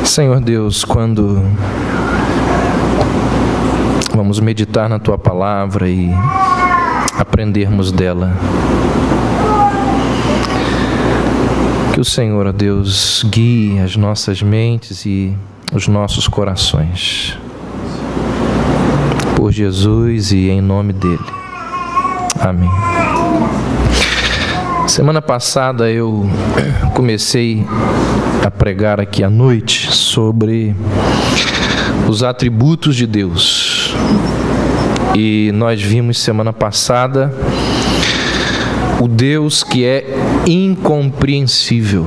Senhor Deus, quando vamos meditar na Tua Palavra e aprendermos dela, que o Senhor, ó Deus, guie as nossas mentes e os nossos corações. Por Jesus e em nome dEle. Amém. Semana passada eu comecei a pregar aqui à noite sobre os atributos de Deus. E nós vimos semana passada o Deus que é incompreensível.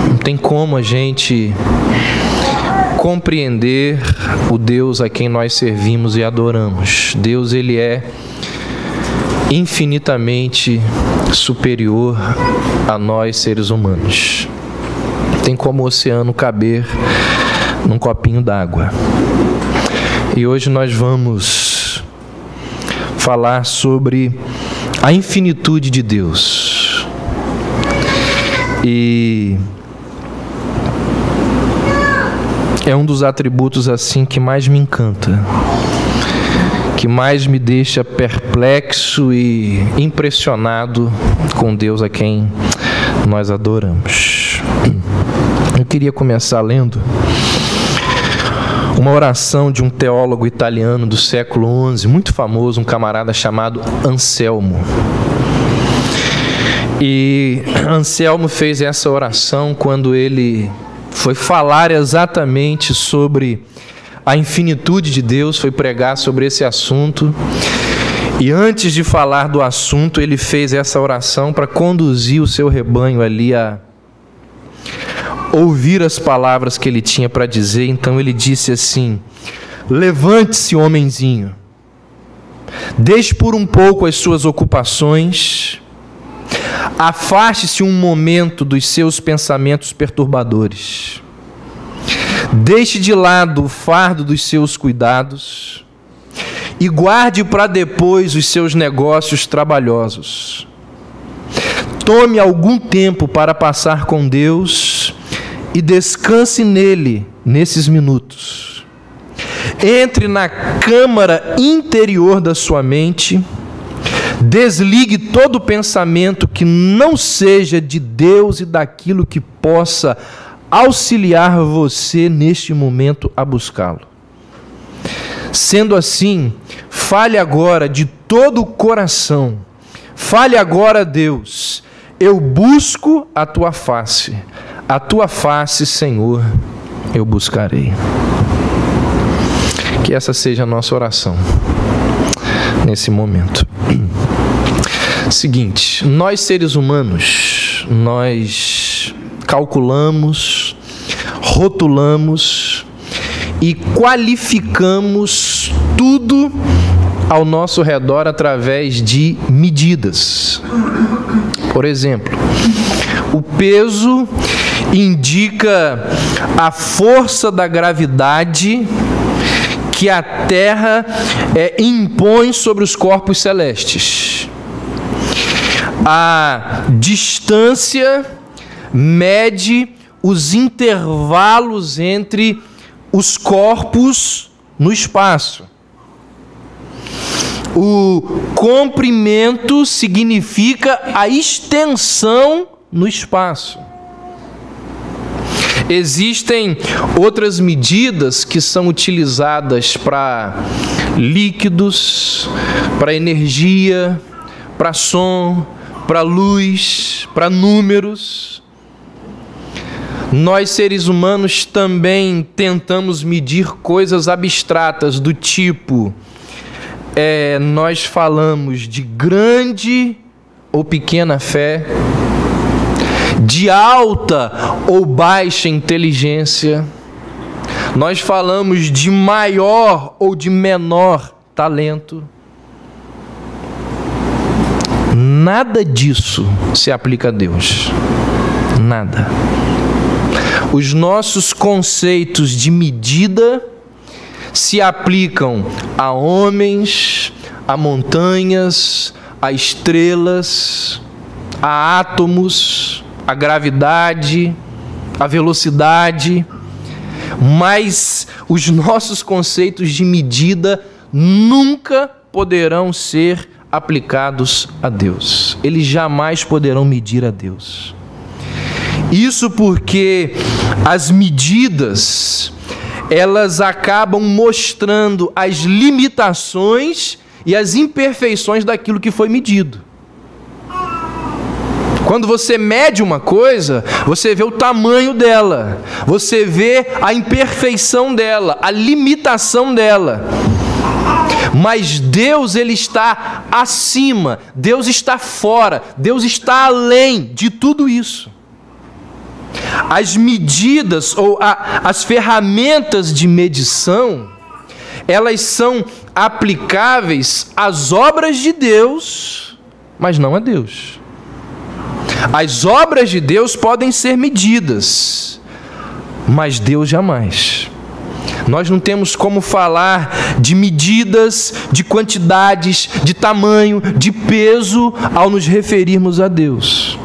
Não tem como a gente compreender o Deus a quem nós servimos e adoramos. Deus, Ele é infinitamente superior a nós, seres humanos. Tem como o oceano caber num copinho d'água. E hoje nós vamos falar sobre a infinitude de Deus. E é um dos atributos assim que mais me encanta, que mais me deixa perplexo e impressionado com Deus a quem nós adoramos. Eu queria começar lendo uma oração de um teólogo italiano do século XI, muito famoso, um camarada chamado Anselmo. E Anselmo fez essa oração quando ele foi falar exatamente sobre a infinitude de Deus, foi pregar sobre esse assunto. E antes de falar do assunto, ele fez essa oração para conduzir o seu rebanho ali a ouvir as palavras que ele tinha para dizer. Então ele disse assim: levante-se, homenzinho, deixe por um pouco as suas ocupações, afaste-se um momento dos seus pensamentos perturbadores, deixe de lado o fardo dos seus cuidados e guarde para depois os seus negócios trabalhosos. Tome algum tempo para passar com Deus e descanse nele nesses minutos. Entre na câmara interior da sua mente, desligue todo pensamento que não seja de Deus e daquilo que possa auxiliar você neste momento a buscá-lo. Sendo assim, fale agora de todo o coração. Fale agora a Deus: eu busco a tua face, Senhor, eu buscarei. Que essa seja a nossa oração nesse momento. Seguinte, nós seres humanos, nós calculamos, rotulamos e qualificamos tudo ao nosso redor através de medidas. Por exemplo, o peso indica a força da gravidade que a Terra impõe sobre os corpos celestes. A distância mede os intervalos entre os corpos no espaço. O comprimento significa a extensão no espaço. Existem outras medidas que são utilizadas para líquidos, para energia, para som, para luz, para números. Nós, seres humanos, também tentamos medir coisas abstratas do tipo, nós falamos de grande ou pequena fé, de alta ou baixa inteligência. Nós falamos de maior ou de menor talento. Nada disso se aplica a Deus. Nada. Os nossos conceitos de medida se aplicam a homens, a montanhas, a estrelas, a átomos, a gravidade, a velocidade. mas os nossos conceitos de medida nunca poderão ser aplicados a Deus. Eles jamais poderão medir a Deus. Isso porque as medidas, elas acabam mostrando as limitações e as imperfeições daquilo que foi medido. Quando você mede uma coisa, você vê o tamanho dela, você vê a imperfeição dela, a limitação dela. Mas Deus, Ele está acima, Deus está fora, Deus está além de tudo isso. As medidas ou as ferramentas de medição, elas são aplicáveis às obras de Deus, mas não a Deus. As obras de Deus podem ser medidas, mas Deus jamais. Nós não temos como falar de medidas, de quantidades, de tamanho, de peso ao nos referirmos a Deus.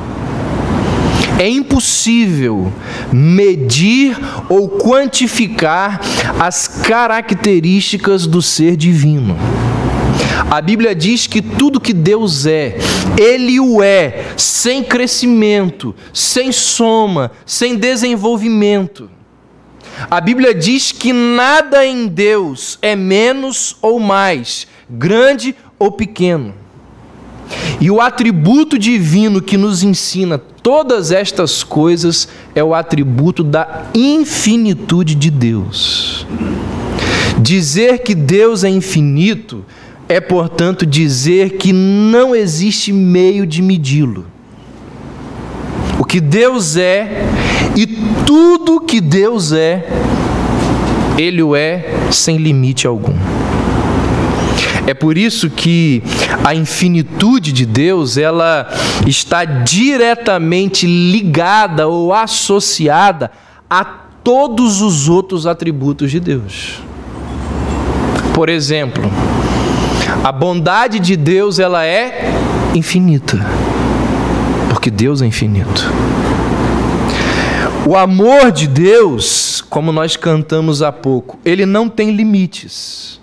É impossível medir ou quantificar as características do ser divino. A Bíblia diz que tudo que Deus é, Ele o é, sem crescimento, sem soma, sem desenvolvimento. A Bíblia diz que nada em Deus é menos ou mais, grande ou pequeno. E o atributo divino que nos ensina todas estas coisas é o atributo da infinitude de Deus. Dizer que Deus é infinito é, portanto, dizer que não existe meio de medi-lo. O que Deus é e tudo que Deus é, Ele o é sem limite algum. É por isso que a infinitude de Deus, ela está diretamente ligada ou associada a todos os outros atributos de Deus. Por exemplo, a bondade de Deus, ela é infinita, porque Deus é infinito. O amor de Deus, como nós cantamos há pouco, ele não tem limites.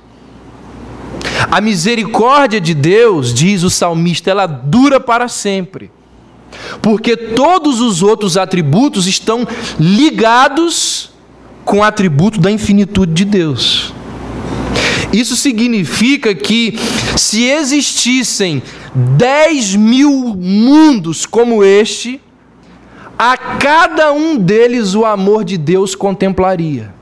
A misericórdia de Deus, diz o salmista, ela dura para sempre, porque todos os outros atributos estão ligados com o atributo da infinitude de Deus. Isso significa que se existissem 10.000 mundos como este, a cada um deles o amor de Deus contemplaria.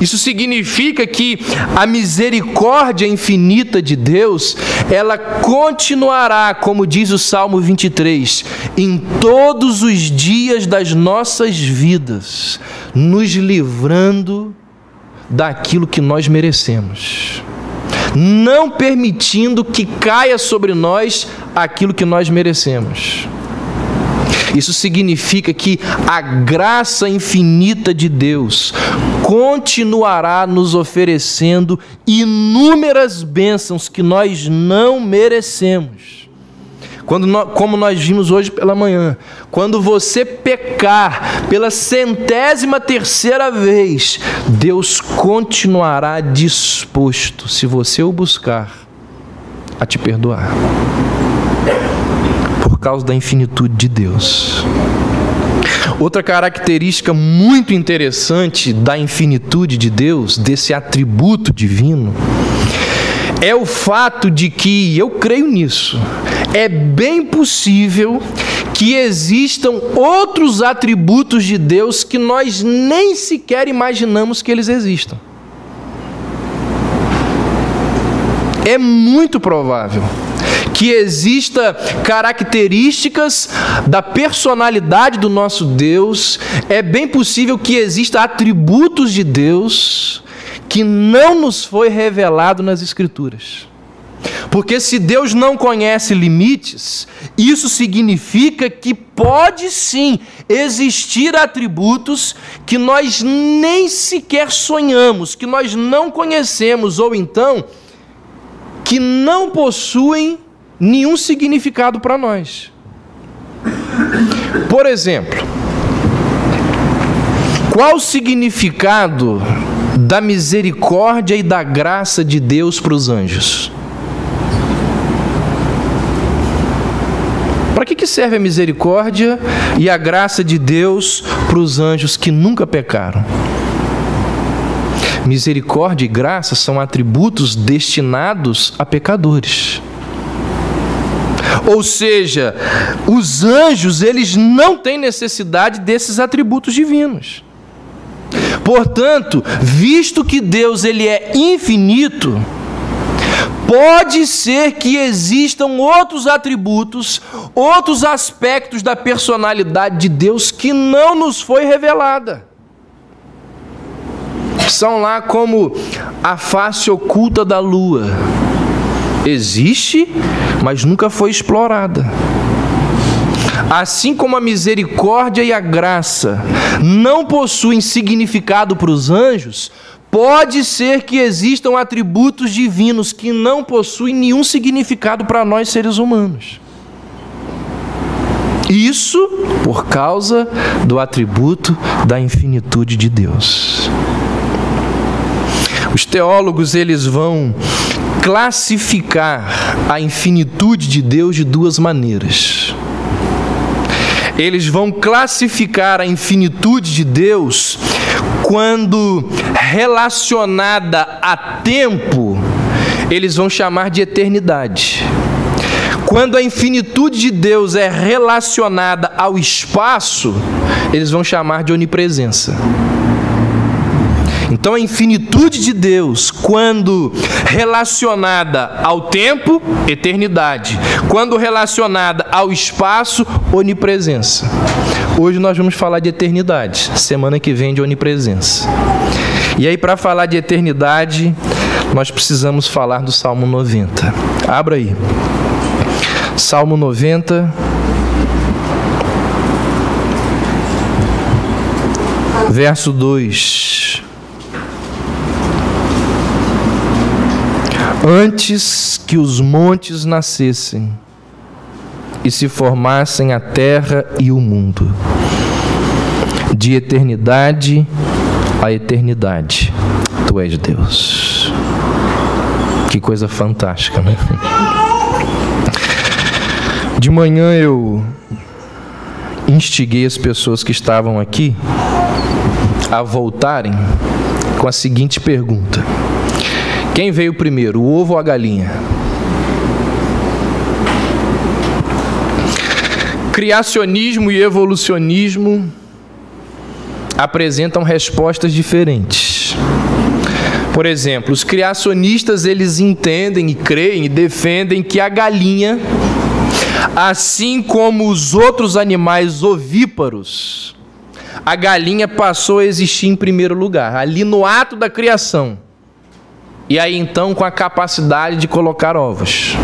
Isso significa que a misericórdia infinita de Deus, ela continuará, como diz o Salmo 23, em todos os dias das nossas vidas, nos livrando daquilo que nós merecemos, não permitindo que caia sobre nós aquilo que nós merecemos. Isso significa que a graça infinita de Deus continuará nos oferecendo inúmeras bênçãos que nós não merecemos. Como nós vimos hoje pela manhã, quando você pecar pela 100ª vez, Deus continuará disposto, se você o buscar, a te perdoar. Por causa da infinitude de Deus. Outra característica muito interessante da infinitude de Deus, desse atributo divino, é o fato de que, eu creio nisso, é bem possível que existam outros atributos de Deus que nós nem sequer imaginamos que eles existam. É muito provável que exista características da personalidade do nosso Deus, é bem possível que exista atributos de Deus que não nos foi revelado nas Escrituras. Porque se Deus não conhece limites, isso significa que pode sim existir atributos que nós nem sequer sonhamos, que nós não conhecemos, ou então que não possuem nenhum significado para nós. Por exemplo, Qual o significado da misericórdia e da graça de Deus para os anjos? Para que serve a misericórdia e a graça de Deus para os anjos que nunca pecaram? Misericórdia e graça são atributos destinados a pecadores. Ou seja, os anjos, eles não têm necessidade desses atributos divinos. Portanto, visto que Deus ele é infinito, pode ser que existam outros atributos, outros aspectos da personalidade de Deus que não nos foi revelada. São lá como a face oculta da lua. Existe, mas nunca foi explorada. Assim como a misericórdia e a graça não possuem significado para os anjos, pode ser que existam atributos divinos que não possuem nenhum significado para nós seres humanos. Isso por causa do atributo da infinitude de Deus. Os teólogos, eles vão classificar a infinitude de Deus de duas maneiras. Eles vão classificar a infinitude de Deus quando relacionada a tempo, eles vão chamar de eternidade. Quando a infinitude de Deus é relacionada ao espaço, eles vão chamar de onipresença. Então a infinitude de Deus, quando relacionada ao tempo, eternidade. Quando relacionada ao espaço, onipresença. Hoje nós vamos falar de eternidade, semana que vem de onipresença. E aí, para falar de eternidade, nós precisamos falar do Salmo 90. Abra aí. Salmo 90. Verso 2. Antes que os montes nascessem e se formassem a terra e o mundo, de eternidade a eternidade, Tu és Deus. Que coisa fantástica, né? De manhã eu instiguei as pessoas que estavam aqui a voltarem com a seguinte pergunta: quem veio primeiro, o ovo ou a galinha? Criacionismo e evolucionismo apresentam respostas diferentes. Por exemplo, os criacionistas, eles entendem e creem e defendem que a galinha, assim como os outros animais ovíparos, a galinha passou a existir em primeiro lugar, ali no ato da criação. E aí então com a capacidade de colocar ovos.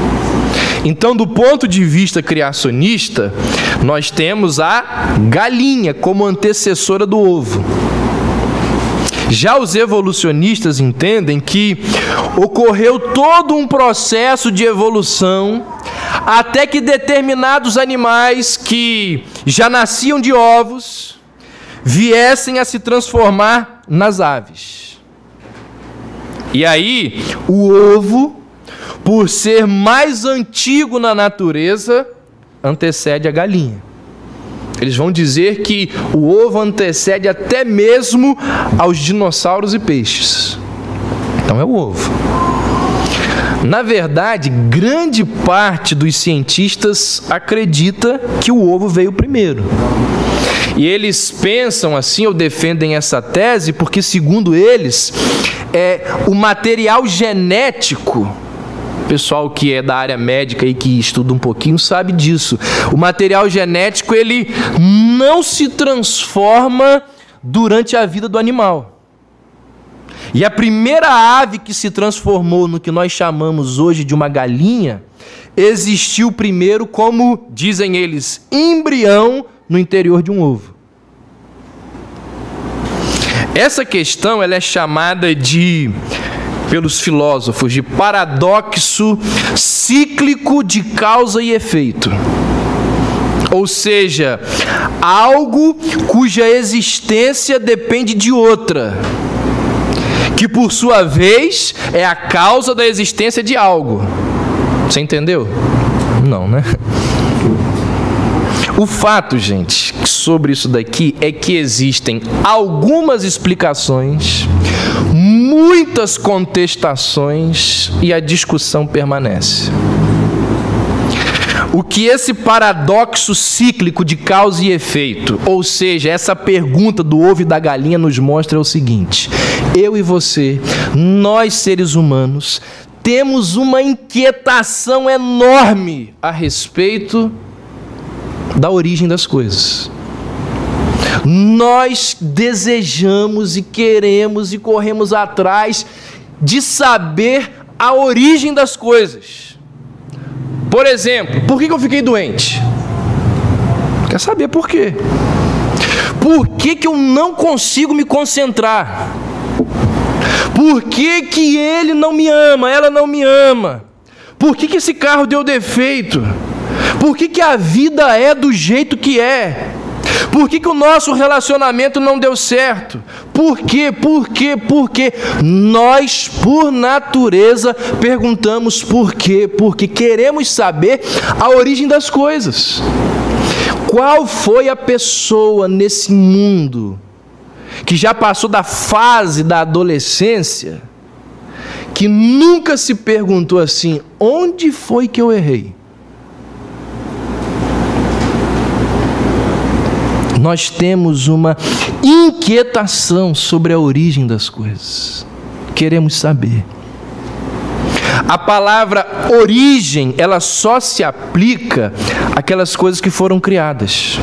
Então, do ponto de vista criacionista, nós temos a galinha como antecessora do ovo. Já os evolucionistas entendem que ocorreu todo um processo de evolução até que determinados animais que já nasciam de ovos viessem a se transformar nas aves. E aí, o ovo, por ser mais antigo na natureza, antecede a galinha. Eles vão dizer que o ovo antecede até mesmo aos dinossauros e peixes. Então é o ovo. Na verdade, grande parte dos cientistas acredita que o ovo veio primeiro. E eles pensam assim, ou defendem essa tese, porque segundo eles, o material genético, o pessoal que é da área médica e que estuda um pouquinho sabe disso, o material genético ele não se transforma durante a vida do animal. E a primeira ave que se transformou no que nós chamamos hoje de uma galinha, existiu primeiro como, dizem eles, embrião no interior de um ovo. Essa questão ela é chamada pelos filósofos, de paradoxo cíclico de causa e efeito. ou seja, algo cuja existência depende de outra, que por sua vez é a causa da existência de algo. Você entendeu? Não, né? O fato, gente, sobre isso daqui é que existem algumas explicações, muitas contestações e a discussão permanece. O que esse paradoxo cíclico de causa e efeito, ou seja, essa pergunta do ovo e da galinha nos mostra é o seguinte: eu e você, nós seres humanos, temos uma inquietação enorme a respeito da origem das coisas. Nós desejamos e queremos e corremos atrás de saber a origem das coisas. Por exemplo, por que eu fiquei doente? Quer saber por quê? Por que eu não consigo me concentrar? Por que ele não me ama, ela não me ama? Por que esse carro deu defeito? Por que a vida é do jeito que é? Por que o nosso relacionamento não deu certo? Por quê? Nós, por natureza, perguntamos por quê? Porque queremos saber a origem das coisas. Qual foi a pessoa nesse mundo que já passou da fase da adolescência que nunca se perguntou assim: onde foi que eu errei? Nós temos uma inquietação sobre a origem das coisas. Queremos saber. A palavra origem, ela só se aplica àquelas coisas que foram criadas.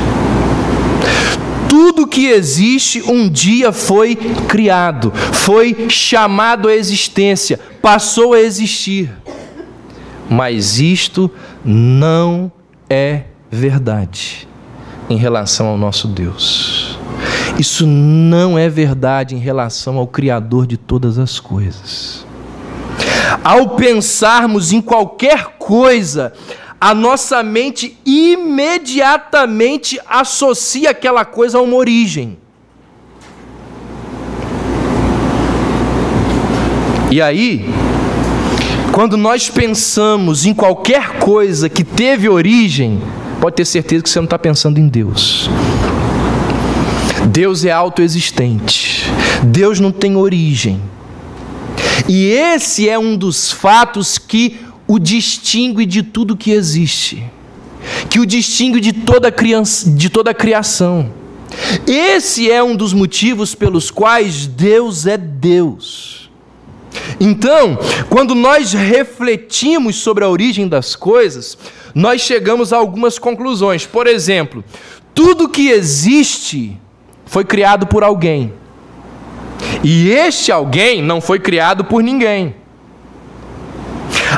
Tudo que existe um dia foi criado, foi chamado à existência, passou a existir. Mas isto não é verdade em relação ao nosso Deus. Isso não é verdade em relação ao Criador de todas as coisas. Ao pensarmos em qualquer coisa, a nossa mente imediatamente associa aquela coisa a uma origem. E aí, quando nós pensamos em qualquer coisa que teve origem, pode ter certeza que você não está pensando em Deus. Deus é autoexistente. Deus não tem origem. E esse é um dos fatos que o distingue de tudo que existe, que o distingue de toda a criação. Esse é um dos motivos pelos quais Deus é Deus. Então, quando nós refletimos sobre a origem das coisas, nós chegamos a algumas conclusões. Por exemplo, tudo que existe foi criado por alguém. E este alguém não foi criado por ninguém.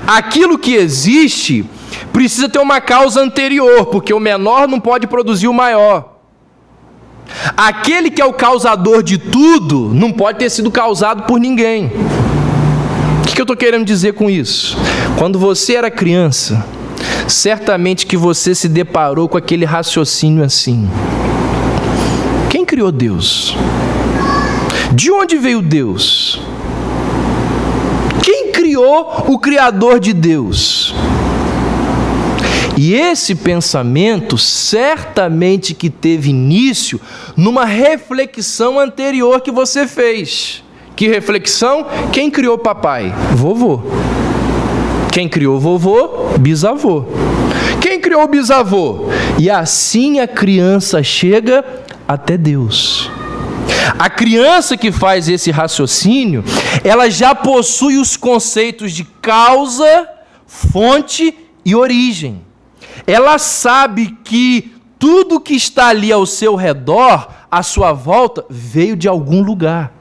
Aquilo que existe precisa ter uma causa anterior, porque o menor não pode produzir o maior. Aquele que é o causador de tudo não pode ter sido causado por ninguém. O que eu estou querendo dizer com isso? Quando você era criança, certamente que você se deparou com aquele raciocínio assim: quem criou Deus? De onde veio Deus? Quem criou o Criador de Deus? E esse pensamento certamente que teve início numa reflexão anterior que você fez. Que reflexão? Quem criou papai? Vovô. Quem criou vovô? Bisavô. Quem criou bisavô? E assim a criança chega até Deus. A criança que faz esse raciocínio, ela já possui os conceitos de causa, fonte e origem. Ela sabe que tudo que está ali ao seu redor, à sua volta, veio de algum lugar.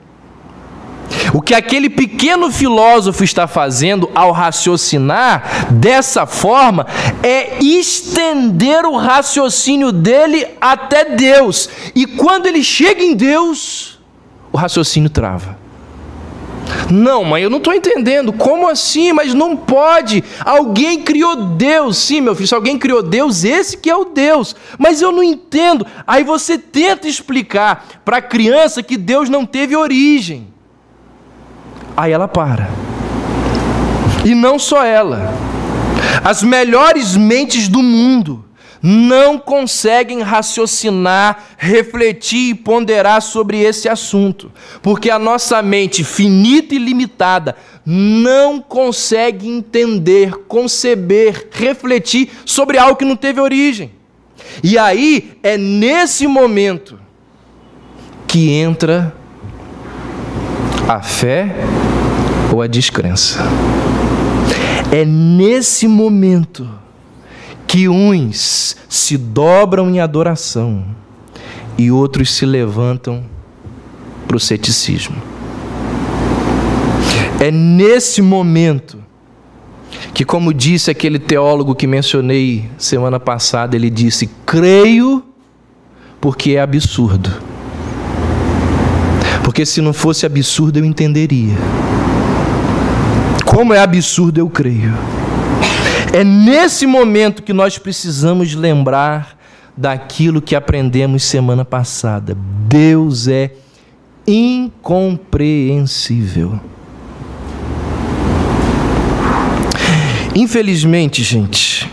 O que aquele pequeno filósofo está fazendo ao raciocinar dessa forma é estender o raciocínio dele até Deus. E quando ele chega em Deus, o raciocínio trava. Não, mãe, eu não estou entendendo. Como assim? Mas não pode. Alguém criou Deus. Sim, meu filho, se alguém criou Deus, esse que é o Deus. Mas eu não entendo. Aí você tenta explicar para a criança que Deus não teve origem. Aí ela para. E não só ela. As melhores mentes do mundo não conseguem raciocinar, refletir e ponderar sobre esse assunto, porque a nossa mente finita e limitada não consegue entender, conceber, refletir sobre algo que não teve origem. E aí é nesse momento que entra a fé ou a descrença. É nesse momento que uns se dobram em adoração e outros se levantam para o ceticismo. É nesse momento que, como disse aquele teólogo que mencionei semana passada, ele disse: creio porque é absurdo. Porque se não fosse absurdo eu entenderia. Como é absurdo eu creio. É nesse momento que nós precisamos lembrar daquilo que aprendemos semana passada. Deus é incompreensível. Infelizmente, gente,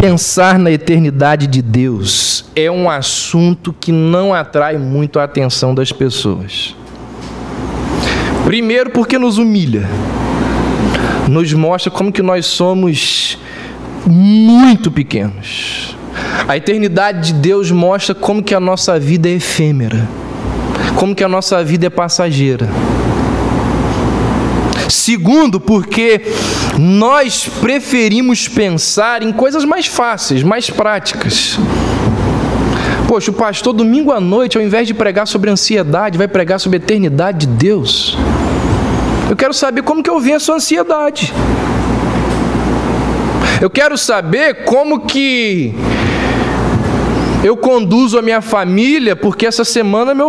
pensar na eternidade de Deus é um assunto que não atrai muito a atenção das pessoas. Primeiro, porque nos humilha. Nos mostra como que nós somos muito pequenos. A eternidade de Deus mostra como que a nossa vida é efêmera, como que a nossa vida é passageira. Segundo, porque nós preferimos pensar em coisas mais fáceis, mais práticas. Poxa, o pastor domingo à noite, ao invés de pregar sobre ansiedade, vai pregar sobre a eternidade de Deus. Eu quero saber como que eu venço a ansiedade. Eu quero saber como que eu conduzo a minha família, porque essa semana minha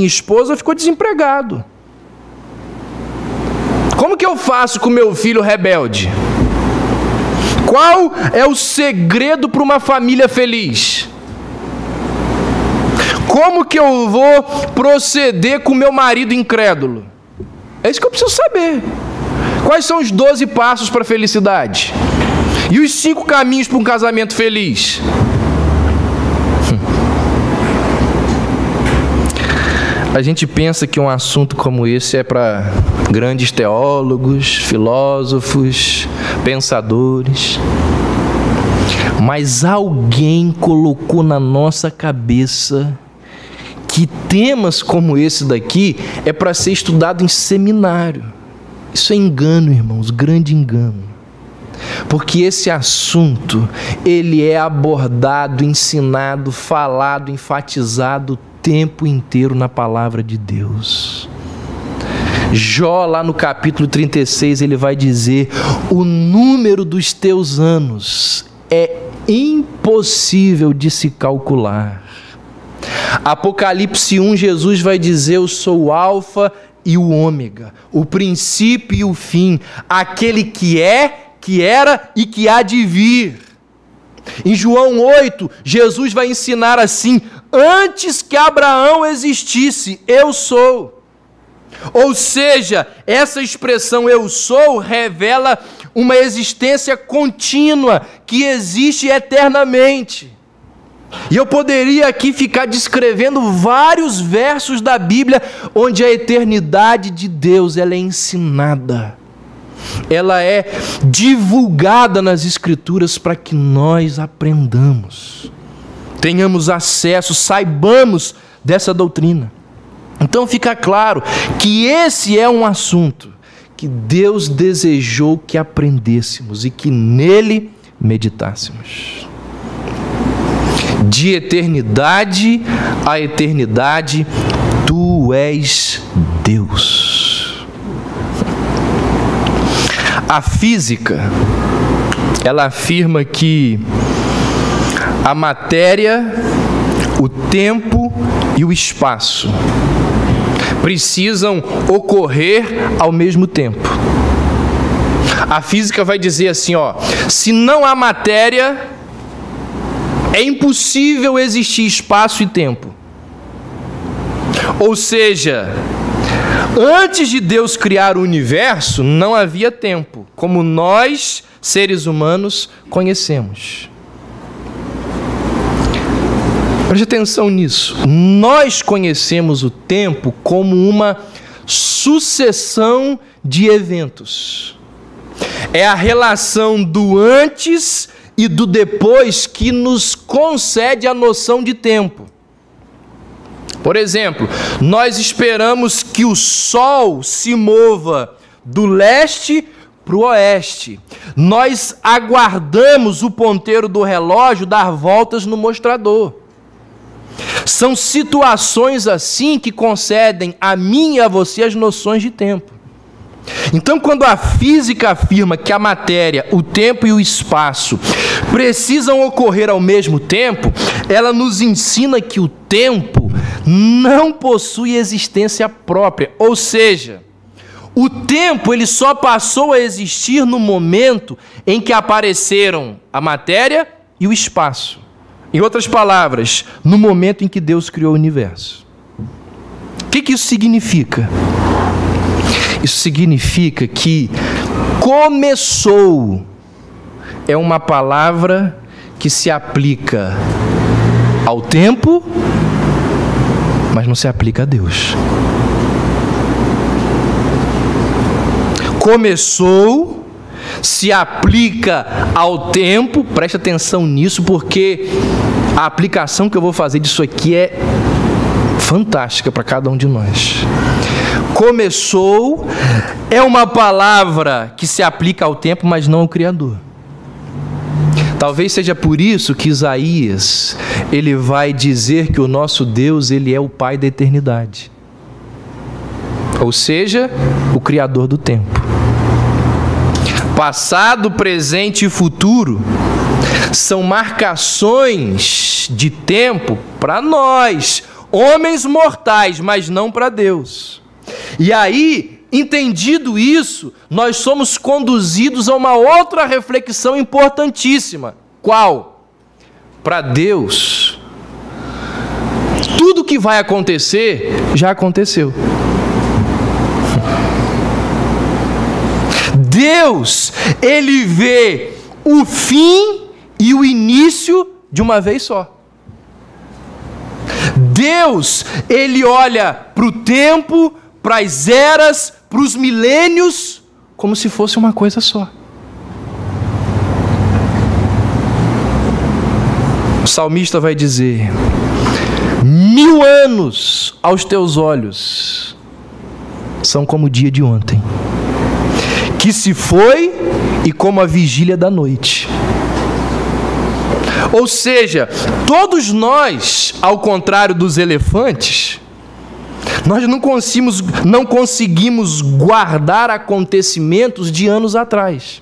esposa ficou desempregado. Como que eu faço com meu filho rebelde? Qual é o segredo para uma família feliz? Como que eu vou proceder com meu marido incrédulo? É isso que eu preciso saber. Quais são os 12 passos para a felicidade? E os 5 caminhos para um casamento feliz? A gente pensa que um assunto como esse é para grandes teólogos, filósofos, pensadores. Mas alguém colocou na nossa cabeça que temas como esse daqui é para ser estudado em seminário. Isso é engano, irmãos, grande engano. Porque esse assunto, ele é abordado, ensinado, falado, enfatizado o tempo inteiro na palavra de Deus. Jó, lá no capítulo 36, ele vai dizer: o número dos teus anos é impossível de se calcular. Apocalipse 1, Jesus vai dizer: eu sou o alfa e o ômega, o princípio e o fim, aquele que é, que era e que há de vir. Em João 8, Jesus vai ensinar assim: antes que Abraão existisse, eu sou. Ou seja, essa expressão eu sou revela uma existência contínua que existe eternamente. E eu poderia aqui ficar descrevendo vários versos da Bíblia onde a eternidade de Deus ela é ensinada. Ela é divulgada nas Escrituras para que nós aprendamos, tenhamos acesso, saibamos dessa doutrina. Então fica claro que esse é um assunto que Deus desejou que aprendêssemos e que nele meditássemos. De eternidade a eternidade, tu és Deus. A física, ela afirma que a matéria, o tempo e o espaço precisam ocorrer ao mesmo tempo. A física vai dizer assim, se não há matéria, é impossível existir espaço e tempo. Ou seja, antes de Deus criar o universo, não havia tempo, como nós, seres humanos, conhecemos. Preste atenção nisso. Nós conhecemos o tempo como uma sucessão de eventos. É a relação do antes e do depois que nos concede a noção de tempo. Por exemplo, nós esperamos que o Sol se mova do leste para o oeste. Nós aguardamos o ponteiro do relógio dar voltas no mostrador. São situações assim que concedem a mim e a você as noções de tempo. Então, quando a física afirma que a matéria, o tempo e o espaço precisam ocorrer ao mesmo tempo, ela nos ensina que o tempo não possui existência própria. Ou seja, o tempo ele só passou a existir no momento em que apareceram a matéria e o espaço. Em outras palavras, no momento em que Deus criou o universo. O que isso significa? Isso significa que começou é uma palavra que se aplica ao tempo, mas não se aplica a Deus. Começou se aplica ao tempo, preste atenção nisso, porque a aplicação que eu vou fazer disso aqui é fantástica para cada um de nós. Começou é uma palavra que se aplica ao tempo, mas não ao Criador. Talvez seja por isso que Isaías, ele vai dizer que o nosso Deus, ele é o Pai da eternidade. Ou seja, o Criador do tempo. Passado, presente e futuro são marcações de tempo para nós, homens mortais, mas não para Deus. E aí, entendido isso, nós somos conduzidos a uma outra reflexão importantíssima. Qual? Para Deus, tudo que vai acontecer, já aconteceu. Deus, ele vê o fim e o início de uma vez só. Deus, ele olha para o tempo, para as eras, para os milênios, como se fosse uma coisa só. O salmista vai dizer: 1000 anos aos teus olhos são como o dia de ontem, que se foi, e como a vigília da noite. Ou seja, todos nós, ao contrário dos elefantes, nós não conseguimos guardar acontecimentos de anos atrás.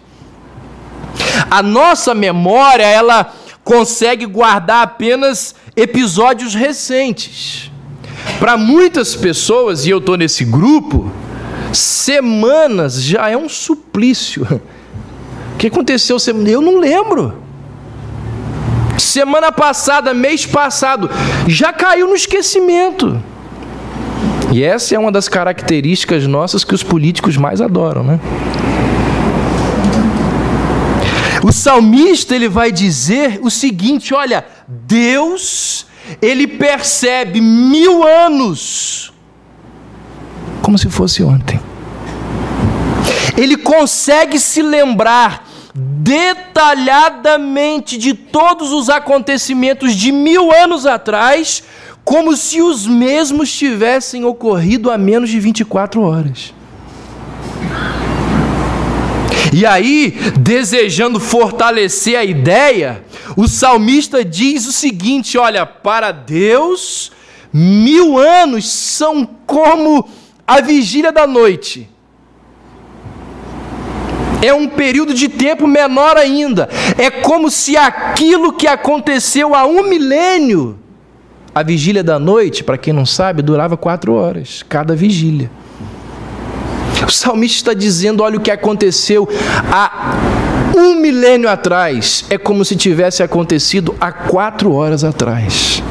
A nossa memória, ela consegue guardar apenas episódios recentes. Para muitas pessoas, e eu estou nesse grupo, semanas já é um suplício. O que aconteceu? Eu não lembro. Semana passada, mês passado, já caiu no esquecimento. E essa é uma das características nossas que os políticos mais adoram, né? O salmista, ele vai dizer o seguinte: olha, Deus, ele percebe 1000 anos como se fosse ontem. Ele consegue se lembrar detalhadamente de todos os acontecimentos de 1000 anos atrás, como se os mesmos tivessem ocorrido há menos de 24 horas. E aí, desejando fortalecer a ideia, o salmista diz o seguinte: olha, para Deus, 1000 anos são como a vigília da noite. É um período de tempo menor ainda. É como se aquilo que aconteceu há 1 milênio A vigília da noite, para quem não sabe, durava 4 horas, cada vigília. O salmista está dizendo, olha o que aconteceu há 1 milênio atrás, é como se tivesse acontecido há 4 horas atrás.